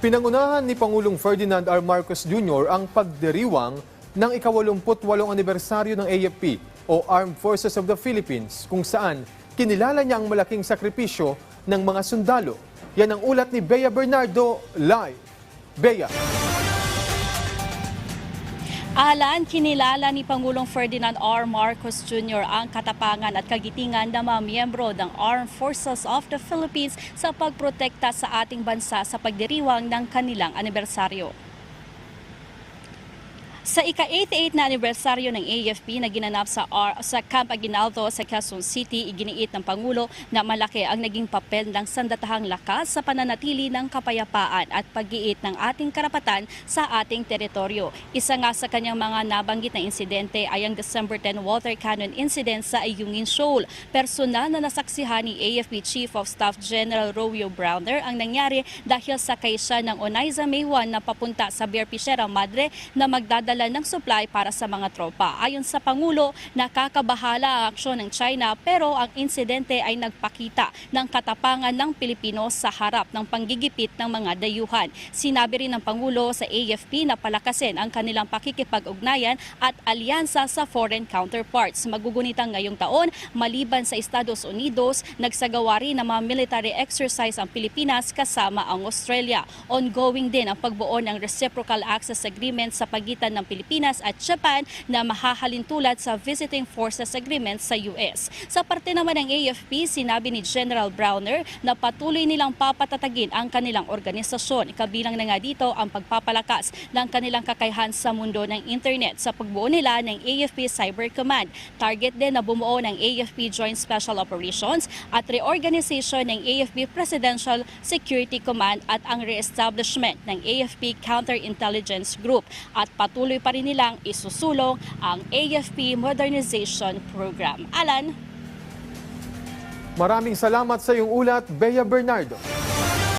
Pinangunahan ni Pangulong Ferdinand R. Marcos Jr. ang pagdiriwang ng ika-88 anibersaryo ng AFP o Armed Forces of the Philippines kung saan kinilala niya ang malaking sakripisyo ng mga sundalo. Yan ang ulat ni Bea Bernardo live. Bea. Alan, kinilala ni Pangulong Ferdinand R. Marcos Jr. ang katapangan at kagitingan ng mga miyembro ng Armed Forces of the Philippines sa pagprotekta sa ating bansa sa pagdiriwang ng kanilang anibersaryo. Sa ika-88 na anibersaryo ng AFP na ginanap sa Camp Aguinaldo sa Quezon City, iginiit ng Pangulo na malaki ang naging papel ng sandatahang lakas sa pananatili ng kapayapaan at pag-iit ng ating karapatan sa ating teritoryo. Isa nga sa kanyang mga nabanggit na insidente ay ang December 10 water cannon incident sa Ayungin Shoal. Personal na nasaksihan ni AFP Chief of Staff General Romeo Browner ang nangyari dahil sakay siya ng Onaiza May 1 na papunta sa BRP Sierra Madre na magdadala ng supply para sa mga tropa. Ayon sa Pangulo, nakakabahala ang aksyon ng China pero ang insidente ay nagpakita ng katapangan ng Pilipino sa harap ng panggigipit ng mga dayuhan. Sinabi rin ng Pangulo sa AFP na palakasin ang kanilang pakikipag-ugnayan at alyansa sa foreign counterparts. Magugunitang ngayong taon, maliban sa Estados Unidos, nagsagawa rin ng mga military exercise ang Pilipinas kasama ang Australia. Ongoing din ang pagbuo ng Reciprocal Access Agreement sa pagitan ng Pilipinas at Japan na mahahalin tulad sa Visiting Forces Agreement sa US. Sa parte naman ng AFP, sinabi ni General Browner na patuloy nilang papatatagin ang kanilang organisasyon. Kabilang na nga dito ang pagpapalakas ng kanilang kakayahan sa mundo ng internet sa pagbuo nila ng AFP Cyber Command. Target din na bumuo ng AFP Joint Special Operations at reorganization ng AFP Presidential Security Command at ang re-establishment ng AFP Counterintelligence Group at patuloy pa rin nilang isusulong ang AFP Modernization Program. Alan? Maraming salamat sa iyong ulat, Bea Bernardo.